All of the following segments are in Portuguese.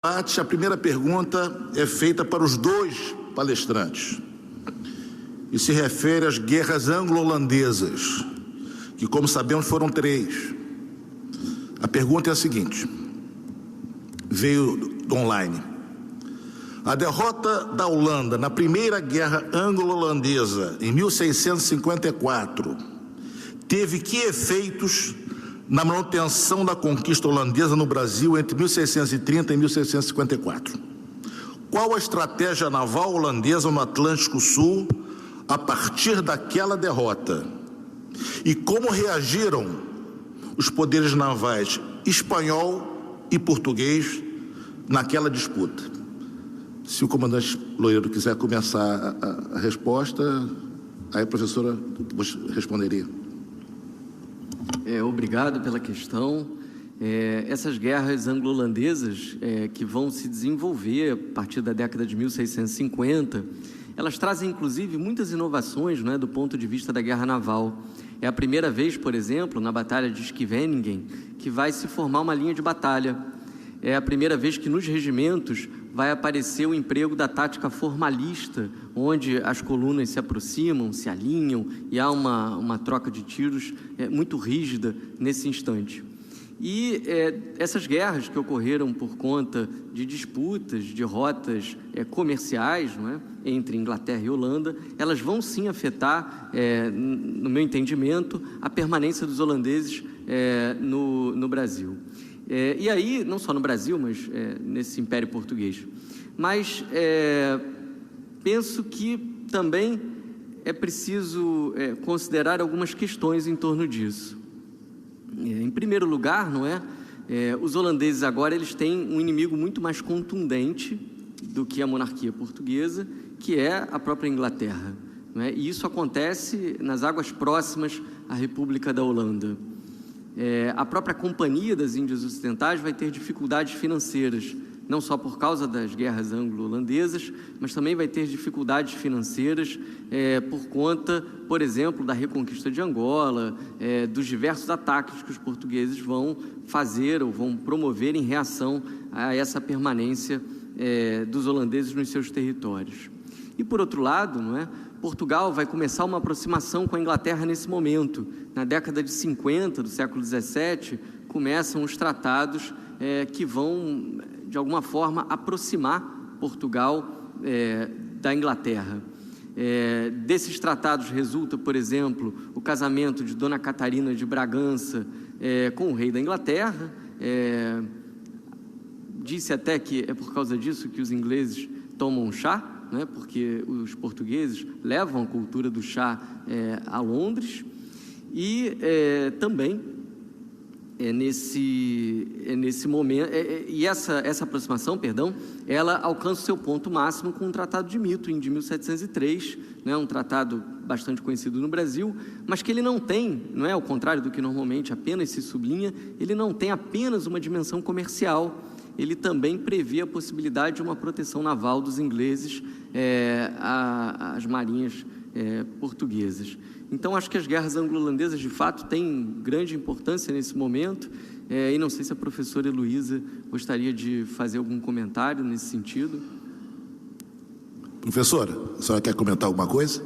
A primeira pergunta é feita para os dois palestrantes e se refere às guerras anglo-holandesas, que, como sabemos, foram 3. A pergunta é a seguinte, veio online. A derrota da Holanda na Primeira Guerra Anglo-Holandesa, em 1654, teve que efeitos na manutenção da conquista holandesa no Brasil entre 1630 e 1654. Qual a estratégia naval holandesa no Atlântico Sul a partir daquela derrota? E como reagiram os poderes navais espanhol e português naquela disputa? Se o comandante Loureiro quiser começar a resposta, aí a professora responderia. Obrigado pela questão. Essas guerras anglo-holandesas que vão se desenvolver a partir da década de 1650, elas trazem, inclusive, muitas inovações, do ponto de vista da guerra naval. É a primeira vez, por exemplo, na Batalha de Scheveningen, que vai se formar uma linha de batalha. É a primeira vez que nos regimentos vai aparecer o emprego da tática formalista, onde as colunas se aproximam, se alinham e há uma troca de tiros muito rígida nesse instante. E essas guerras que ocorreram por conta de disputas, de rotas comerciais, entre Inglaterra e Holanda, elas vão sim afetar, no meu entendimento, a permanência dos holandeses no Brasil. E aí, não só no Brasil, mas nesse Império Português. Mas penso que também é preciso considerar algumas questões em torno disso. Em primeiro lugar, os holandeses agora eles têm um inimigo muito mais contundente do que a monarquia portuguesa, que é a própria Inglaterra. E isso acontece nas águas próximas à República da Holanda. A própria Companhia das Índias Ocidentais vai ter dificuldades financeiras, não só por causa das guerras anglo-holandesas, mas também vai ter dificuldades financeiras por conta, por exemplo, da reconquista de Angola, dos diversos ataques que os portugueses vão fazer ou vão promover em reação a essa permanência dos holandeses nos seus territórios. E, por outro lado, Portugal vai começar uma aproximação com a Inglaterra nesse momento. Na década de 50 do século XVII, começam os tratados que vão, de alguma forma, aproximar Portugal da Inglaterra. Desses tratados resulta, por exemplo, o casamento de Dona Catarina de Bragança com o rei da Inglaterra. Disse até que é por causa disso que os ingleses tomam chá, porque os portugueses levam a cultura do chá a Londres. E também nesse momento, e essa aproximação, ela alcança o seu ponto máximo com o Tratado de Mitwin, de 1703, um tratado bastante conhecido no Brasil, mas que ele não tem, ao contrário do que normalmente apenas se sublinha, ele não tem apenas uma dimensão comercial, ele também prevê a possibilidade de uma proteção naval dos ingleses às marinhas portuguesas. Então, acho que as guerras anglo-holandesas, de fato, têm grande importância nesse momento, e não sei se a professora Heloísa gostaria de fazer algum comentário nesse sentido. Professora, a senhora quer comentar alguma coisa?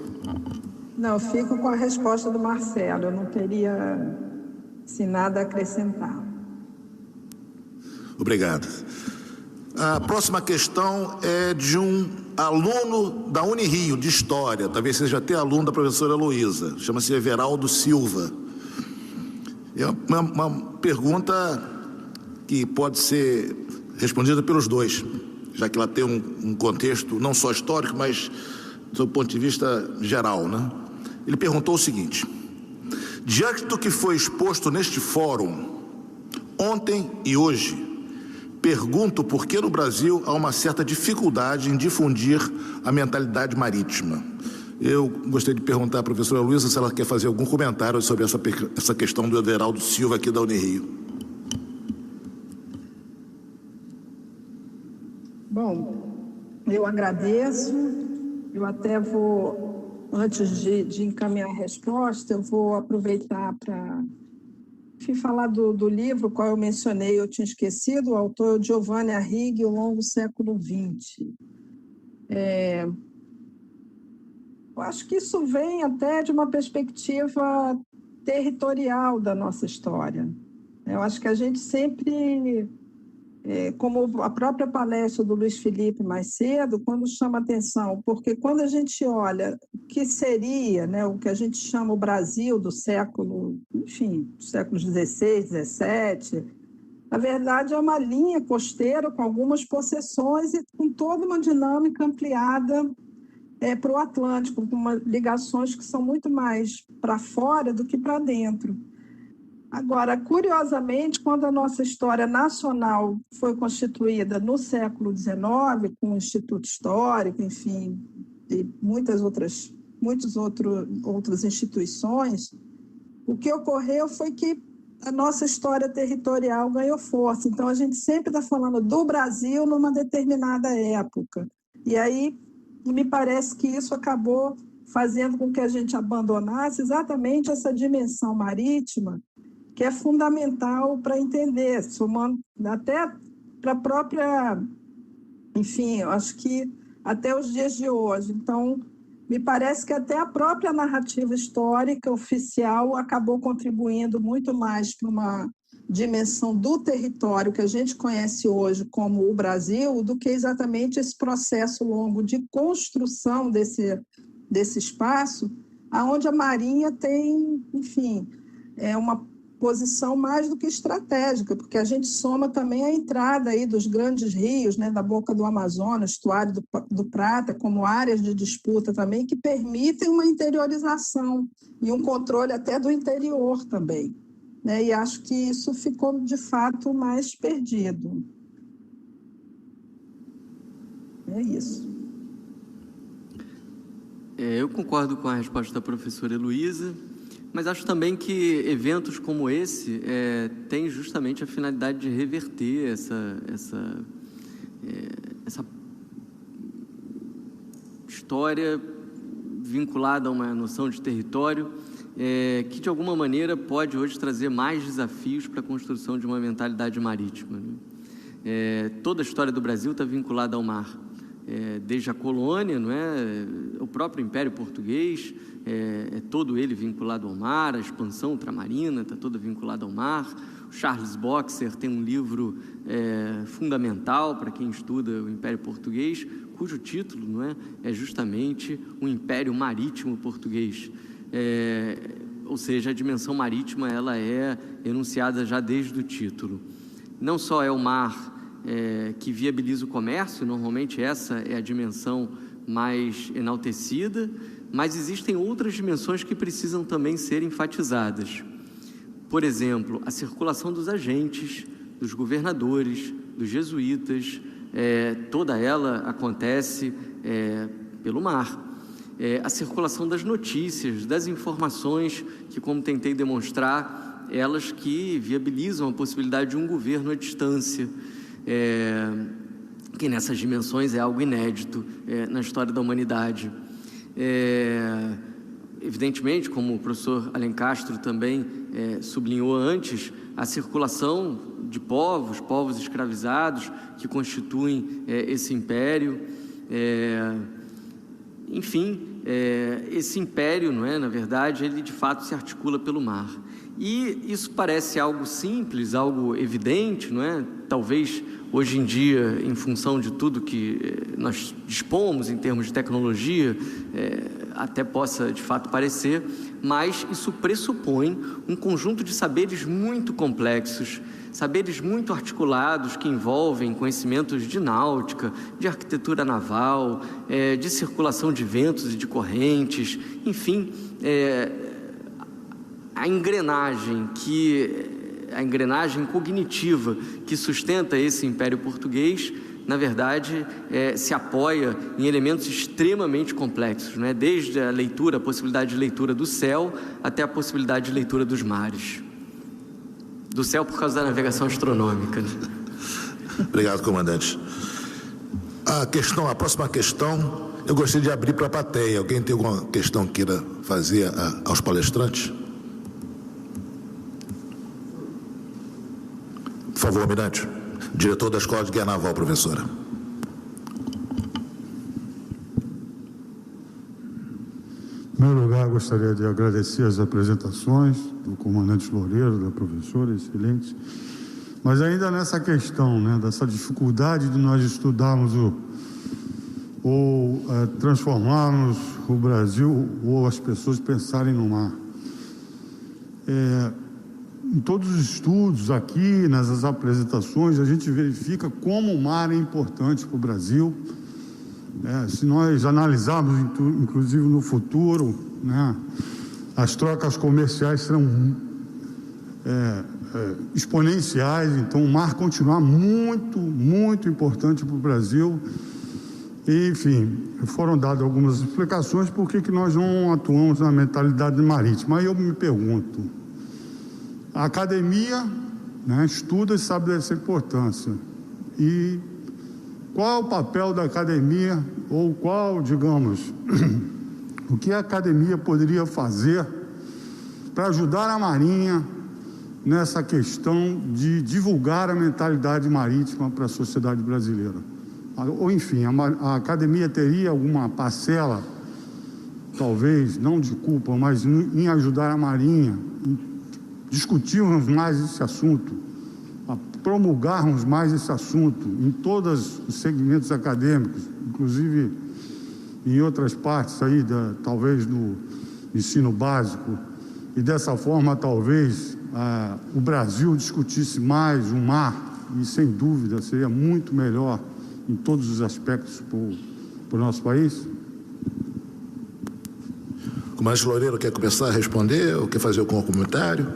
Não, fico com a resposta do Marcelo, eu não teria, nada a acrescentar. Obrigado. A próxima questão é de um aluno da Unirio, de História, talvez seja até aluno da professora Heloísa, chama-se Everaldo Silva. É uma pergunta que pode ser respondida pelos dois, já que ela tem um contexto não só histórico, mas do ponto de vista geral, Ele perguntou o seguinte: diante do que foi exposto neste fórum, ontem e hoje, pergunto por que no Brasil há uma certa dificuldade em difundir a mentalidade marítima. Eu gostaria de perguntar à professora Luísa se ela quer fazer algum comentário sobre essa questão do Everaldo Silva aqui da Unirio. Bom, eu agradeço, eu até vou, antes de encaminhar a resposta, eu vou aproveitar para Enfim, falar do livro, qual eu mencionei, eu tinha esquecido, o autor é o Giovanni Arrighi, O Longo Século XX. Eu acho que isso vem até de uma perspectiva territorial da nossa história. Eu acho que a gente sempre, como a própria palestra do Luiz Felipe mais cedo, quando chama atenção, porque quando a gente olha o que seria, né, o que a gente chama o Brasil do século, enfim, séculos XVI, XVII, na verdade é uma linha costeira com algumas possessões e com toda uma dinâmica ampliada para o Atlântico, com ligações que são muito mais para fora do que para dentro. Agora, curiosamente, quando a nossa história nacional foi constituída no século XIX, com o Instituto Histórico, enfim, e muitas outras instituições, o que ocorreu foi que a nossa história territorial ganhou força. Então, a gente sempre está falando do Brasil numa determinada época. E aí, me parece que isso acabou fazendo com que a gente abandonasse exatamente essa dimensão marítima, que é fundamental para entender, somando até para a própria, enfim, eu acho que até os dias de hoje. Então, me parece que até a própria narrativa histórica oficial acabou contribuindo muito mais para uma dimensão do território que a gente conhece hoje como o Brasil, do que exatamente esse processo longo de construção desse espaço, onde a Marinha tem, enfim, uma posição mais do que estratégica, porque a gente soma também a entrada aí dos grandes rios, né, da boca do Amazonas, estuário do Prata, como áreas de disputa também, que permitem uma interiorização e um controle até do interior também. E acho que isso ficou, de fato, mais perdido. É isso. Eu concordo com a resposta da professora Heloísa, mas acho também que eventos como esse têm justamente a finalidade de reverter essa história vinculada a uma noção de território, que de alguma maneira pode hoje trazer mais desafios para a construção de uma mentalidade marítima. Toda a história do Brasil está vinculada ao mar, desde a colônia, não é? O próprio Império Português, todo ele vinculado ao mar, a expansão ultramarina está toda vinculada ao mar. O Charles Boxer tem um livro fundamental para quem estuda o Império Português, cujo título, não é justamente o Império Marítimo Português. Ou seja, a dimensão marítima ela é enunciada já desde o título. Não só é o mar que viabiliza o comércio, normalmente essa é a dimensão mais enaltecida, mas existem outras dimensões que precisam também ser enfatizadas. Por exemplo, a circulação dos agentes, dos governadores, dos jesuítas, toda ela acontece pelo mar. A circulação das notícias, das informações, que, como tentei demonstrar, elas que viabilizam a possibilidade de um governo à distância, que nessas dimensões é algo inédito na história da humanidade. Evidentemente, como o professor Alencastro também sublinhou antes, a circulação de povos escravizados que constituem esse império. Enfim, esse império, não é? Na verdade, ele de fato se articula pelo mar. E isso parece algo simples, algo evidente, não é? Talvez hoje em dia, em função de tudo que nós dispomos em termos de tecnologia, até possa de fato parecer, mas isso pressupõe um conjunto de saberes muito complexos, saberes muito articulados que envolvem conhecimentos de náutica, de arquitetura naval, de circulação de ventos e de correntes, enfim, a engrenagem cognitiva que sustenta esse Império Português, na verdade, se apoia em elementos extremamente complexos, né? Desde a leitura, a possibilidade de leitura do céu, até a possibilidade de leitura dos mares. Do céu por causa da navegação astronômica. Obrigado, comandante. A próxima questão, eu gostaria de abrir para a plateia. Alguém tem alguma questão que queira fazer aos palestrantes? favor, almirante. Diretor da Escola de Guerra Naval, professora. Em primeiro lugar, gostaria de agradecer as apresentações do comandante Loureiro, da professora, excelentes. Mas ainda nessa questão, né, dessa dificuldade de nós estudarmos ou transformarmos o Brasil ou as pessoas pensarem no mar. Em todos os estudos aqui, nessas apresentações, a gente verifica como o mar é importante para o Brasil. Se nós analisarmos, inclusive no futuro, né, as trocas comerciais serão exponenciais, então o mar continuar muito, muito importante para o Brasil. E, enfim, foram dadas algumas explicações por que nós não atuamos na mentalidade marítima. Aí eu me pergunto, a academia, né, estuda e sabe dessa importância. E qual é o papel da academia, ou qual, digamos, o que a academia poderia fazer para ajudar a Marinha nessa questão de divulgar a mentalidade marítima para a sociedade brasileira? Ou, enfim, a academia teria alguma parcela, talvez, não de culpa, mas em ajudar a Marinha, em discutirmos mais esse assunto, a promulgarmos mais esse assunto em todos os segmentos acadêmicos, inclusive em outras partes aí, talvez no ensino básico, e dessa forma talvez o Brasil discutisse mais o mar, e sem dúvida seria muito melhor em todos os aspectos para o nosso país? O comandante Loureiro quer começar a responder ou quer fazer algum comentário?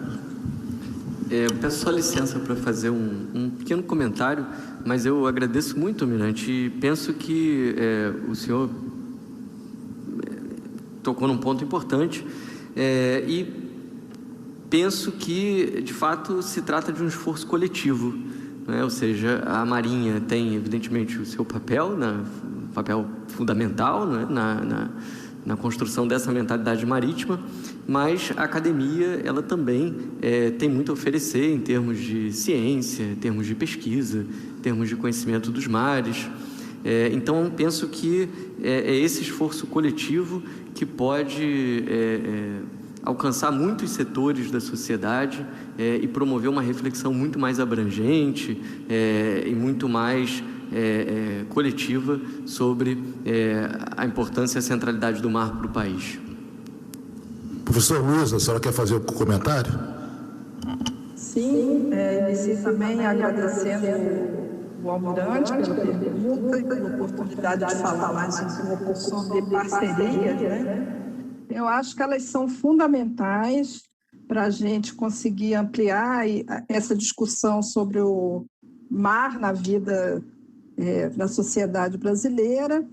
Eu peço só licença para fazer um pequeno comentário, mas eu agradeço muito, almirante, e penso que o senhor tocou num ponto importante e penso que, de fato, se trata de um esforço coletivo, né? Ou seja, a Marinha tem, evidentemente, o seu papel, papel fundamental, né, na construção dessa mentalidade marítima, mas a academia, ela também tem muito a oferecer em termos de ciência, em termos de pesquisa, em termos de conhecimento dos mares. Então, penso que é esse esforço coletivo que pode alcançar muitos setores da sociedade e promover uma reflexão muito mais abrangente e muito mais coletiva sobre a importância e a centralidade do mar para o país. Professor Luiz, a senhora quer fazer um comentário? Sim, inicio também agradecendo o almirante pela pergunta e pela oportunidade de falar mais um pouco sobre parcerias, né? Eu acho que elas são fundamentais para a gente conseguir ampliar essa discussão sobre o mar na vida da sociedade brasileira.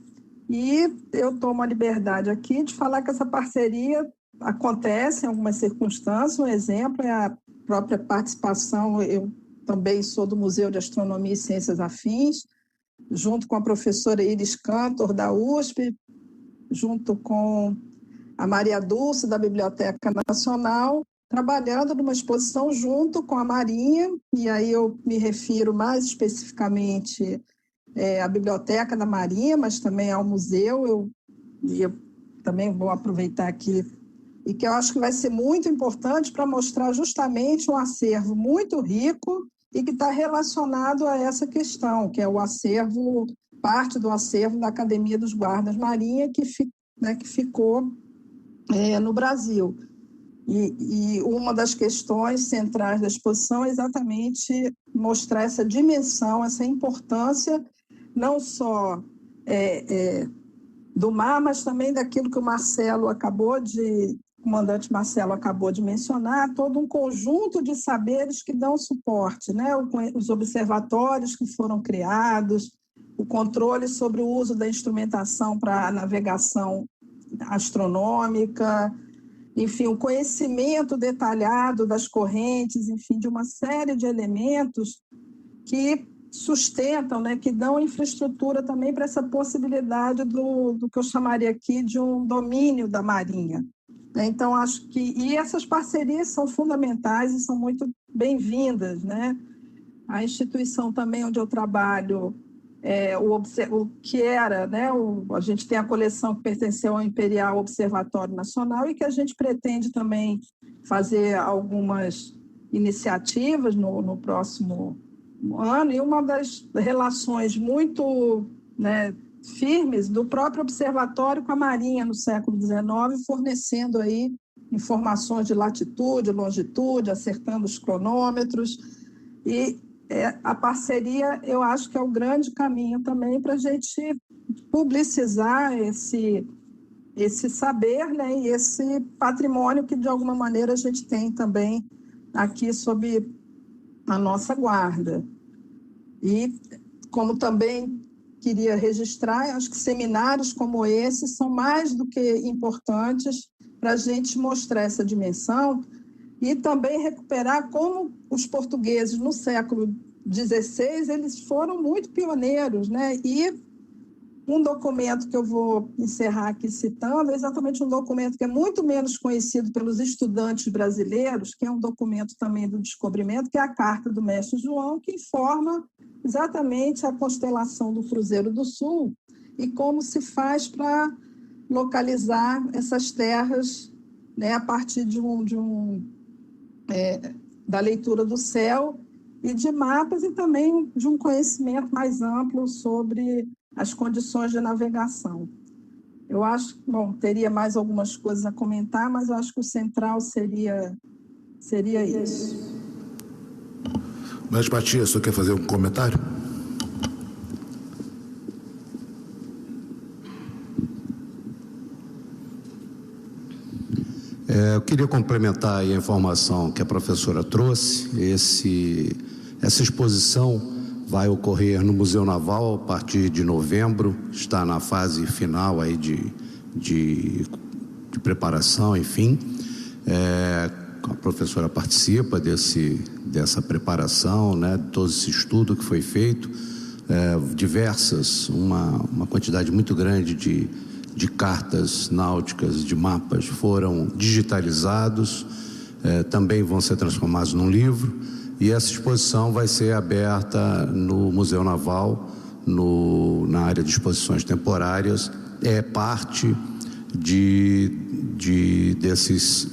E eu tomo a liberdade aqui de falar que essa parceria acontece em algumas circunstâncias. Um exemplo é a própria participação, eu também sou do Museu de Astronomia e Ciências Afins, junto com a professora Iris Cantor, da USP, junto com a Maria Dulce, da Biblioteca Nacional, trabalhando numa exposição junto com a Marinha, e aí eu me refiro mais especificamente à Biblioteca da Marinha, mas também ao museu. Eu também vou aproveitar aqui, e que eu acho que vai ser muito importante para mostrar justamente um acervo muito rico e que está relacionado a essa questão, que é o acervo, parte do acervo da Academia dos Guardas Marinha, que ficou no Brasil. E uma das questões centrais da exposição é exatamente mostrar essa dimensão, essa importância, não só do mar, mas também daquilo que o comandante Marcelo acabou de mencionar, todo um conjunto de saberes que dão suporte, né? Os observatórios que foram criados, o controle sobre o uso da instrumentação para a navegação astronômica, enfim, o conhecimento detalhado das correntes, enfim, de uma série de elementos que sustentam, né, que dão infraestrutura também para essa possibilidade do que eu chamaria aqui de um domínio da Marinha. Então, acho que essas parcerias são fundamentais e são muito bem-vindas, né? A instituição também onde eu trabalho, o que era, né, a gente tem a coleção que pertenceu ao Imperial Observatório Nacional e que a gente pretende também fazer algumas iniciativas no próximo ano, e uma das relações muito, né, firmes do próprio observatório com a Marinha no século XIX, fornecendo aí informações de latitude, longitude, acertando os cronômetros, e a parceria, eu acho que é o grande caminho também para a gente publicizar esse saber, né, e esse patrimônio que, de alguma maneira, a gente tem também aqui sob a nossa guarda. E, como também queria registrar, eu acho que seminários como esse são mais do que importantes para a gente mostrar essa dimensão e também recuperar como os portugueses no século XVI, eles foram muito pioneiros, né? E um documento que eu vou encerrar aqui citando é exatamente um documento que é muito menos conhecido pelos estudantes brasileiros, que é um documento também do descobrimento, que é a Carta do Mestre João, que informa exatamente a constelação do Cruzeiro do Sul e como se faz para localizar essas terras, né, a partir da leitura do céu e de mapas, e também de um conhecimento mais amplo sobre as condições de navegação. Eu acho, teria mais algumas coisas a comentar, mas eu acho que o central seria isso. Mas, Matias, você quer fazer um comentário? Eu queria complementar aí a informação que a professora trouxe. Essa exposição vai ocorrer no Museu Naval a partir de novembro, está na fase final aí de preparação, enfim. A professora participa dessa preparação, né, de todo esse estudo que foi feito, uma quantidade muito grande de cartas náuticas, de mapas foram digitalizados, também vão ser transformados num livro, e essa exposição vai ser aberta no Museu Naval, na área de exposições temporárias. É parte desses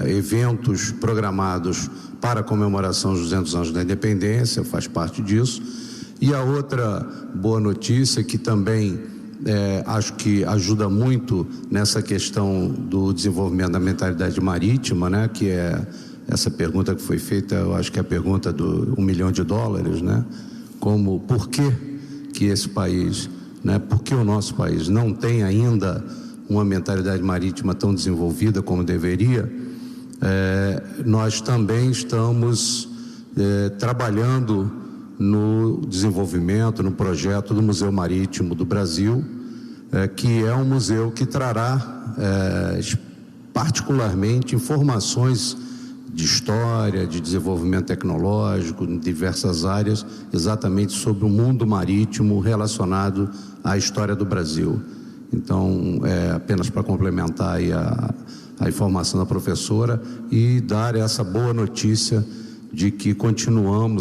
eventos programados para a comemoração dos 200 anos da independência, faz parte disso. E a outra boa notícia, que também acho que ajuda muito nessa questão do desenvolvimento da mentalidade marítima, né, que é essa pergunta que foi feita, eu acho que é a pergunta do $1 milhão, né, por que esse país, né, por que o nosso país não tem ainda uma mentalidade marítima tão desenvolvida como deveria. Nós também estamos trabalhando no desenvolvimento, no projeto do Museu Marítimo do Brasil, que é um museu que trará particularmente informações de história, de desenvolvimento tecnológico, em diversas áreas, exatamente sobre o mundo marítimo relacionado à história do Brasil. Então, apenas para complementar aí a informação da professora e dar essa boa notícia de que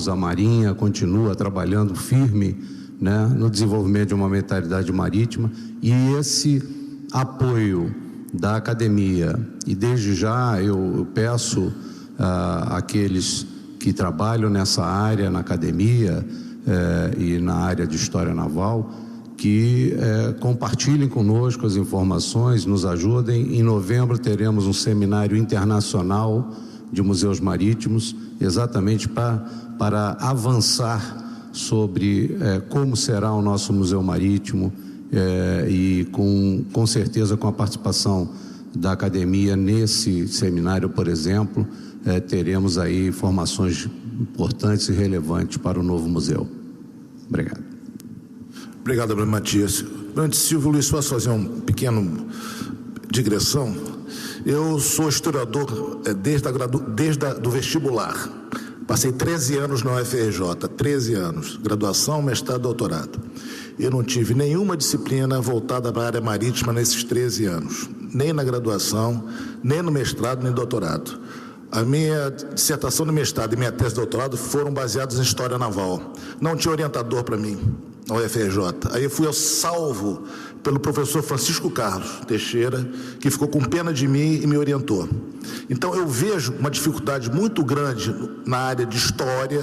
a Marinha continua trabalhando firme, né, no desenvolvimento de uma mentalidade marítima, e esse apoio da academia, e desde já eu peço àqueles que trabalham nessa área, na academia e na área de história naval, que compartilhem conosco as informações, nos ajudem. Em novembro teremos um seminário internacional de museus marítimos, exatamente para avançar sobre como será o nosso museu marítimo, e com certeza com a participação da academia nesse seminário, por exemplo, teremos aí informações importantes e relevantes para o novo museu. Obrigado. Obrigado, Bruno Matias. Antes, Silvio Luiz, posso fazer um pequeno digressão? Eu sou historiador desde do vestibular. Passei 13 anos na UFRJ, 13 anos, graduação, mestrado, doutorado. Eu não tive nenhuma disciplina voltada para a área marítima nesses 13 anos, nem na graduação, nem no mestrado, nem no doutorado. A minha dissertação de mestrado e minha tese de doutorado foram baseados em História Naval. Não tinha orientador para mim, na UFRJ. Aí eu fui salvo pelo professor Francisco Carlos Teixeira, que ficou com pena de mim e me orientou. Então eu vejo uma dificuldade muito grande na área de História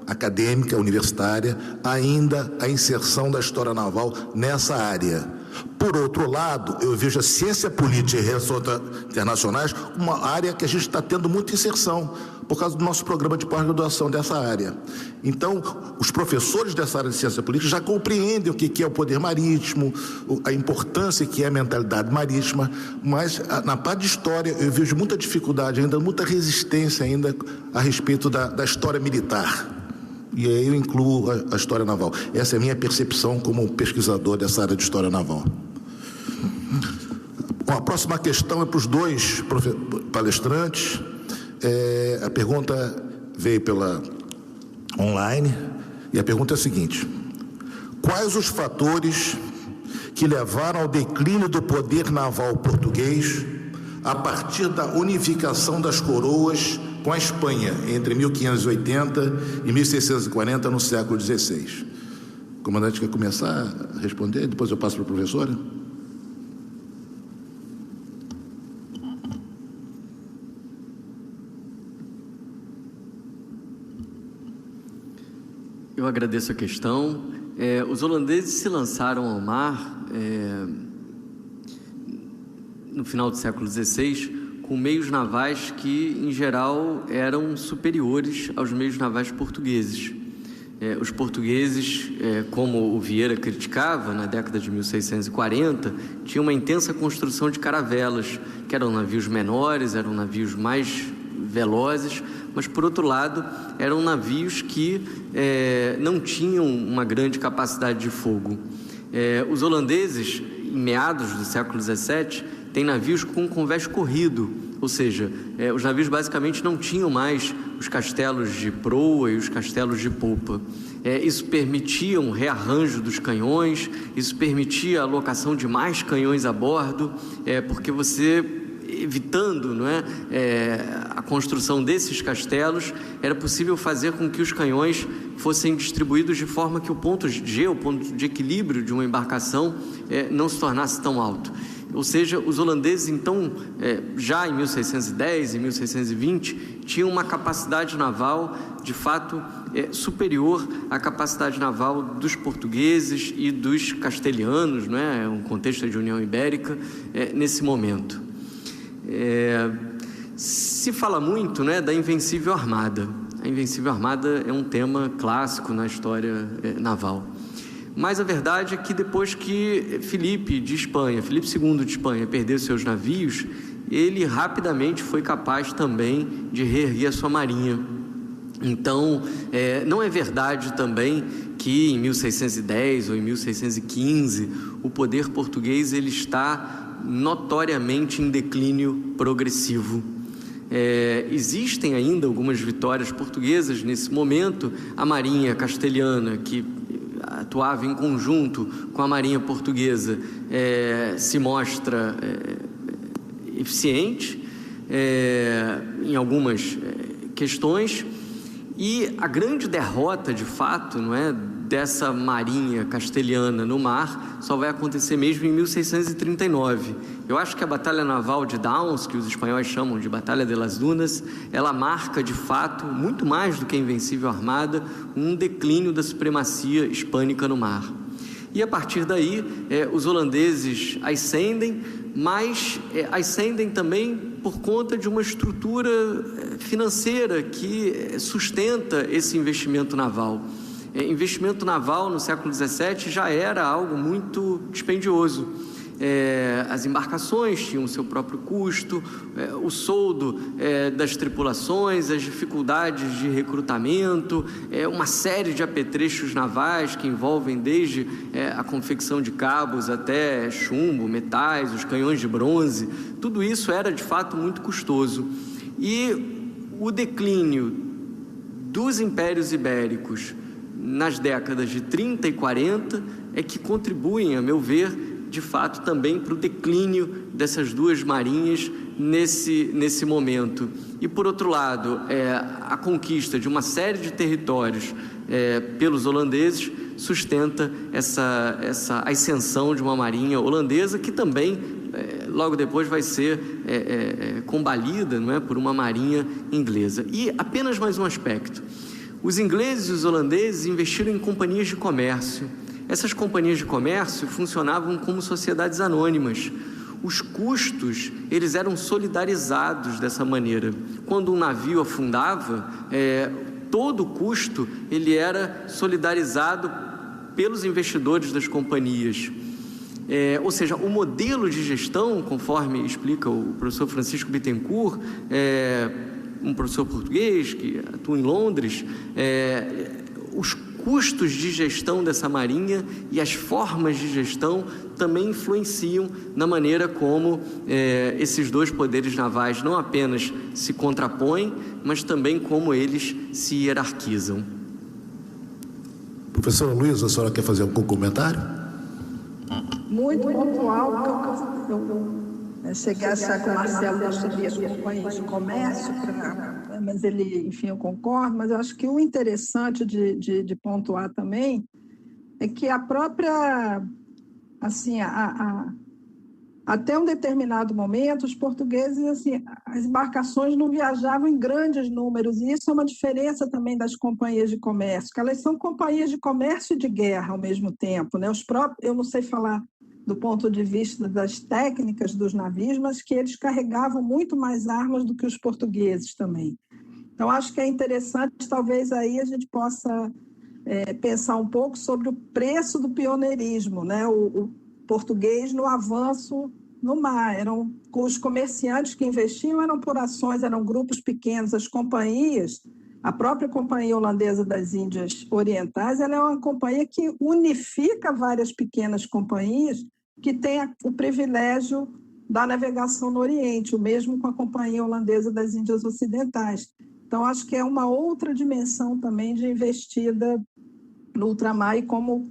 acadêmica, universitária, ainda a inserção da História Naval nessa área. Por outro lado, eu vejo a ciência política e relações internacionais uma área que a gente está tendo muita inserção, por causa do nosso programa de pós-graduação dessa área. Então, os professores dessa área de ciência política já compreendem o que é o poder marítimo, a importância que é a mentalidade marítima, mas na parte de história eu vejo muita dificuldade ainda, muita resistência ainda a respeito da história militar. E aí eu incluo a História Naval. Essa é a minha percepção como pesquisador dessa área de História Naval. Bom, a próxima questão é para os dois palestrantes. A pergunta veio pela online e a pergunta é a seguinte: quais os fatores que levaram ao declínio do poder naval português a partir da unificação das coroas com a Espanha entre 1580 e 1640 no século XVI? O comandante quer começar a responder? Depois eu passo para a professora. Eu agradeço a questão. Os holandeses se lançaram ao mar no final do século XVI com meios navais que, em geral, eram superiores aos meios navais portugueses. Os portugueses, como o Vieira criticava, na década de 1640, tinham uma intensa construção de caravelas, que eram navios menores, eram navios mais velozes, mas, por outro lado, eram navios que não tinham uma grande capacidade de fogo. Os holandeses, em meados do século XVII, têm navios com convés corrido, ou seja, os navios basicamente não tinham mais os castelos de proa e os castelos de popa. Isso permitia um rearranjo dos canhões, isso permitia a alocação de mais canhões a bordo, porque você, evitando, não é, a construção desses castelos, era possível fazer com que os canhões fossem distribuídos de forma que o ponto G, o ponto de equilíbrio de uma embarcação, não se tornasse tão alto. Ou seja, os holandeses, então, já em 1610 e 1620, tinham uma capacidade naval, de fato, superior à capacidade naval dos portugueses e dos castelhanos, não é? Um contexto de União Ibérica, nesse momento. Se fala muito, né, da Invencível Armada. A Invencível Armada é um tema clássico na história naval. Mas a verdade é que depois que Filipe II de Espanha, perdeu seus navios, ele rapidamente foi capaz também de reerguer a sua marinha. Então, não é verdade também que em 1610 ou em 1615 o poder português ele está notoriamente em declínio progressivo. Existem ainda algumas vitórias portuguesas nesse momento. A marinha castelhana, que atuava em conjunto com a marinha portuguesa, se mostra eficiente em algumas questões, e a grande derrota, de fato, não é, dessa marinha castelhana no mar só vai acontecer mesmo em 1639. Eu acho que a Batalha Naval de Downs, que os espanhóis chamam de Batalha de las Dunas, ela marca, de fato, muito mais do que a Invencível Armada, um declínio da supremacia hispânica no mar. E a partir daí, os holandeses ascendem, mas ascendem também por conta de uma estrutura financeira que sustenta esse investimento naval. Investimento naval no século XVII já era algo muito dispendioso. As embarcações tinham o seu próprio custo, o soldo das tripulações, as dificuldades de recrutamento, uma série de apetrechos navais que envolvem desde a confecção de cabos até chumbo, metais, os canhões de bronze. Tudo isso era de fato muito custoso. E o declínio dos impérios ibéricos nas décadas de 30 e 40 é que contribuem, a meu ver, de fato, também para o declínio dessas duas marinhas nesse momento. E, por outro lado, a conquista de uma série de territórios pelos holandeses sustenta a ascensão de uma marinha holandesa que também, logo depois, vai ser combalida, não é, por uma marinha inglesa. E apenas mais um aspecto. Os ingleses e os holandeses investiram em companhias de comércio. Essas companhias de comércio funcionavam como sociedades anônimas. Os custos, eles eram solidarizados dessa maneira. Quando um navio afundava, todo o custo ele era solidarizado pelos investidores das companhias. Ou seja, o modelo de gestão, conforme explica o professor Francisco Bittencourt, um professor português que atua em Londres, os custos de gestão dessa marinha e as formas de gestão também influenciam na maneira como esses dois poderes navais não apenas se contrapõem, mas também como eles se hierarquizam. Professora Luísa, a senhora quer fazer algum comentário? Muito pontual, porque eu cheguei a achar que o Marcelo gostaria de companhias de comércio, mas ele, enfim, eu concordo, mas eu acho que o interessante de pontuar também é que a própria, assim, até um determinado momento, os portugueses, assim, as embarcações não viajavam em grandes números, e isso é uma diferença também das companhias de comércio, que elas são companhias de comércio e de guerra ao mesmo tempo, né? Eu não sei falar do ponto de vista das técnicas dos navios, mas que eles carregavam muito mais armas do que os portugueses também. Então, acho que é interessante, talvez aí a gente possa pensar um pouco sobre o preço do pioneirismo, né? O português no avanço no mar. Os comerciantes que investiam eram por ações, eram grupos pequenos. As companhias, a própria Companhia Holandesa das Índias Orientais, ela é uma companhia que unifica várias pequenas companhias que têm o privilégio da navegação no Oriente, o mesmo com a Companhia Holandesa das Índias Ocidentais. Então, acho que é uma outra dimensão também de investida no ultramar, e como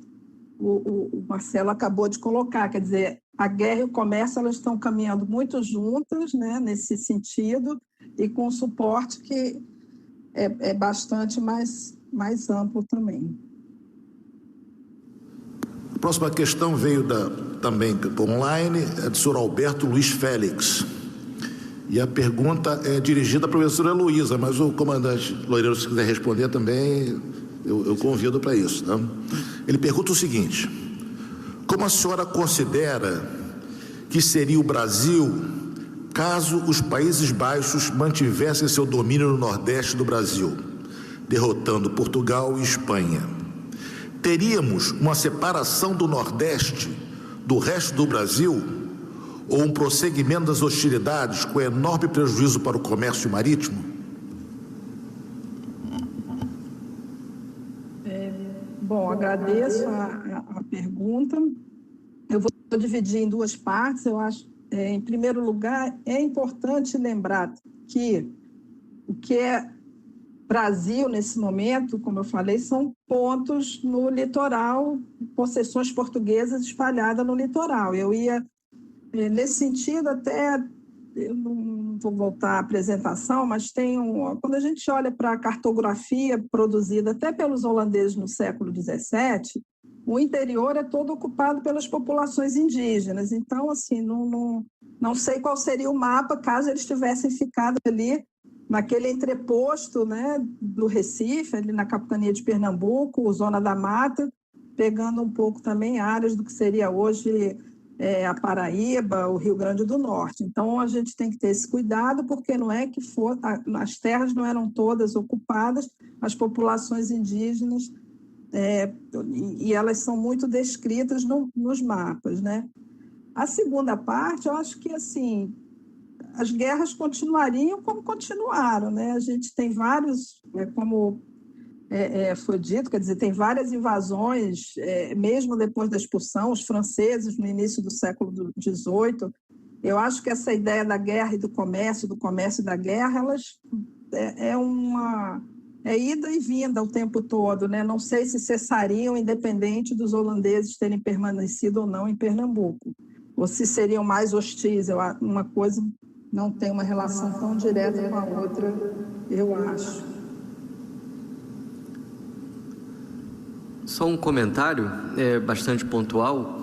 o Marcelo acabou de colocar, quer dizer, a guerra e o comércio elas estão caminhando muito juntas, né, nesse sentido, e com um suporte que é bastante mais amplo também. A próxima questão veio também online, é do senhor Alberto Luiz Félix. E a pergunta é dirigida à professora Luísa, mas o comandante Loureiro, se quiser responder também, eu convido para isso. Tá? Ele pergunta o seguinte: como a senhora considera que seria o Brasil caso os Países Baixos mantivessem seu domínio no Nordeste do Brasil, derrotando Portugal e Espanha? Teríamos uma separação do Nordeste do resto do Brasil ou um prosseguimento das hostilidades com enorme prejuízo para o comércio marítimo? Bom, agradeço a pergunta. Eu vou dividir em duas partes. Eu acho, em primeiro lugar, é importante lembrar que o que é Brasil nesse momento, como eu falei, são pontos no litoral, possessões portuguesas espalhadas no litoral. Eu ia, nesse sentido, até, eu não vou voltar à apresentação, mas quando a gente olha para a cartografia produzida até pelos holandeses no século XVII, o interior é todo ocupado pelas populações indígenas. Então, assim, não sei qual seria o mapa caso eles tivessem ficado ali naquele entreposto, né, do Recife, ali na capitania de Pernambuco, Zona da Mata, pegando um pouco também áreas do que seria hoje a Paraíba, o Rio Grande do Norte. Então, a gente tem que ter esse cuidado, porque não é que as terras não eram todas ocupadas, as populações indígenas, e elas são muito descritas nos mapas, né? A segunda parte, eu acho que, assim, as guerras continuariam como continuaram, né? A gente tem vários, como foi dito, quer dizer, tem várias invasões, mesmo depois da expulsão, os franceses no início do século XVIII. Eu acho que essa ideia da guerra e do comércio e da guerra, elas é ida e vinda o tempo todo, né? Não sei se cessariam independente dos holandeses terem permanecido ou não em Pernambuco, ou se seriam mais hostis. Uma coisa não tem uma relação tão direta com a outra, eu acho. Só um comentário bastante pontual.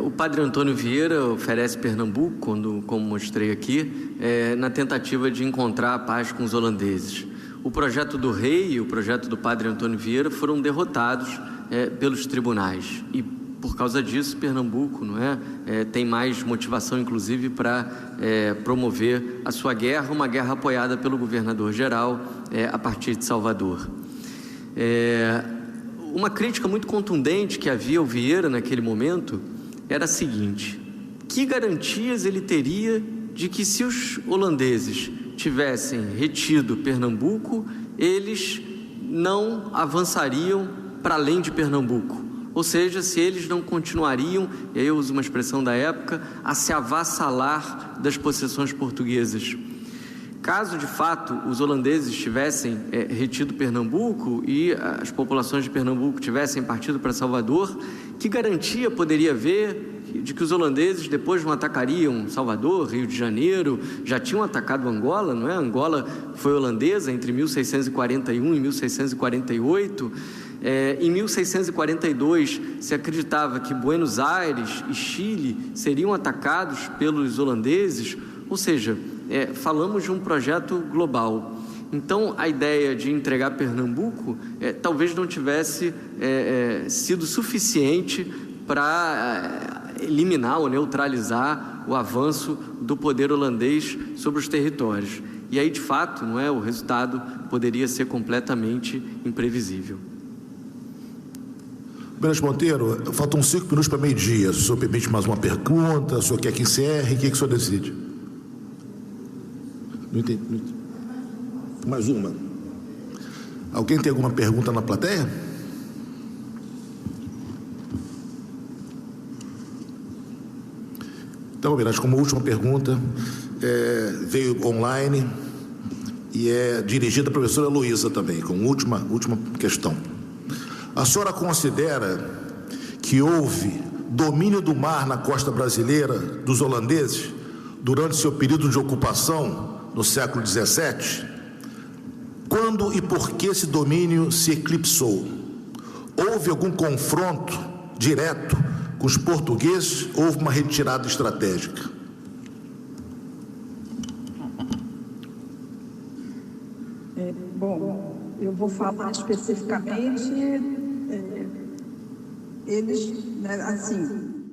O padre Antônio Vieira oferece Pernambuco, como mostrei aqui, na tentativa de encontrar a paz com os holandeses. O projeto do rei e o projeto do padre Antônio Vieira foram derrotados pelos tribunais e, por causa disso, Pernambuco tem mais motivação, inclusive, para promover a sua guerra, uma guerra apoiada pelo governador-geral a partir de Salvador. Uma crítica muito contundente que havia ao Vieira naquele momento era a seguinte: que garantias ele teria de que, se os holandeses tivessem retido Pernambuco, eles não avançariam para além de Pernambuco? Ou seja, se eles não continuariam, e aí eu uso uma expressão da época, a se avassalar das possessões portuguesas. Caso, de fato, os holandeses tivessem retido Pernambuco e as populações de Pernambuco tivessem partido para Salvador, que garantia poderia haver de que os holandeses depois não atacariam Salvador, Rio de Janeiro? Já tinham atacado Angola, não é? Angola foi holandesa entre 1641 e 1648. Em 1642, se acreditava que Buenos Aires e Chile seriam atacados pelos holandeses, ou seja, falamos de um projeto global. Então, a ideia de entregar Pernambuco talvez não tivesse sido suficiente para eliminar ou neutralizar o avanço do poder holandês sobre os territórios. E aí, de fato, o resultado poderia ser completamente imprevisível. Meirelles Monteiro, faltam 5 minutos para meio-dia. Se o senhor permite mais uma pergunta, o senhor quer que encerre, o que o senhor decide? Não entendi. Mais uma. Alguém tem alguma pergunta na plateia? Então, Meirelles, como última pergunta, veio online e é dirigida à professora Heloísa também, como última questão. A senhora considera que houve domínio do mar na costa brasileira dos holandeses durante seu período de ocupação no século XVII? Quando e por que esse domínio se eclipsou? Houve algum confronto direto com os portugueses ou houve uma retirada estratégica? Bom, eu vou falar especificamente.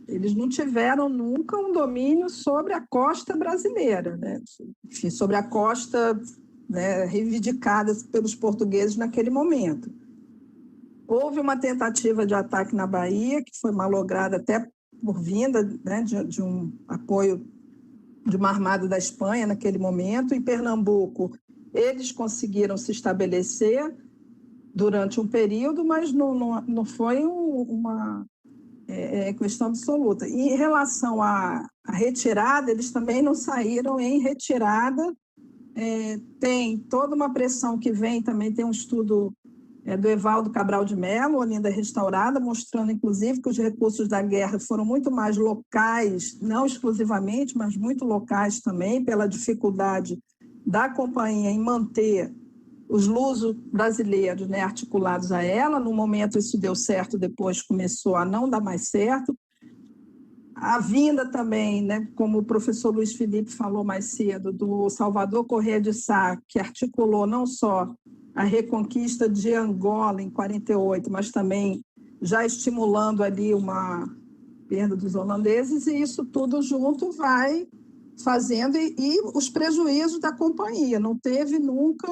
Eles não tiveram nunca um domínio sobre a costa brasileira, enfim, sobre a costa reivindicada pelos portugueses naquele momento. Houve uma tentativa de ataque na Bahia, que foi malograda até por vinda de um apoio de uma armada da Espanha naquele momento. Em Pernambuco, eles conseguiram se estabelecer durante um período, mas não foi uma questão absoluta. E em relação à retirada, eles também não saíram em retirada. Tem toda uma pressão que vem, também tem um estudo do Evaldo Cabral de Mello, Olinda Restaurada, mostrando, inclusive, que os recursos da guerra foram muito mais locais, não exclusivamente, mas muito locais também, pela dificuldade da companhia em manter os luso-brasileiros articulados a ela. No momento isso deu certo, depois começou a não dar mais certo. A vinda também, como o professor Luiz Felipe falou mais cedo, do Salvador Corrêa de Sá, que articulou não só a reconquista de Angola em 48, mas também já estimulando ali uma perda dos holandeses, e isso tudo junto vai fazendo, e os prejuízos da companhia. Não teve nunca,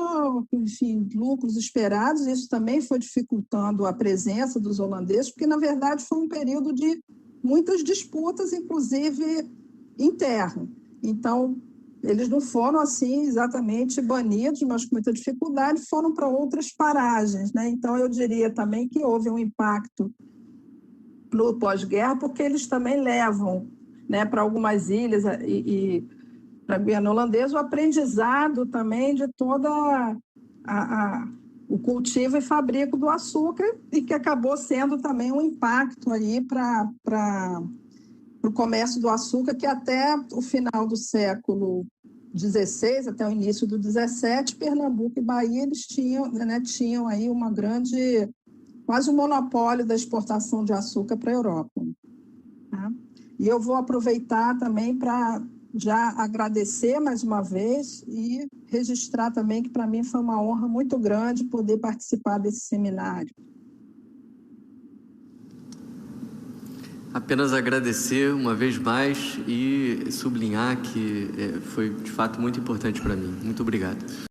enfim, lucros esperados, isso também foi dificultando a presença dos holandeses, porque, na verdade, foi um período de muitas disputas, inclusive internas. Então, eles não foram, assim, exatamente banidos, mas com muita dificuldade, foram para outras paragens, Então, eu diria também que houve um impacto no pós-guerra, porque eles também levam para algumas ilhas e para a Guiana Holandesa o aprendizado também de toda o cultivo e fabrico do açúcar, e que acabou sendo também um impacto aí para o comércio do açúcar, que até o final do século XVI até o início do XVII, Pernambuco e Bahia, eles tinham aí uma grande, quase um monopólio da exportação de açúcar para a Europa. Tá? E eu vou aproveitar também para já agradecer mais uma vez e registrar também que para mim foi uma honra muito grande poder participar desse seminário. Apenas agradecer uma vez mais e sublinhar que foi de fato muito importante para mim. Muito obrigado.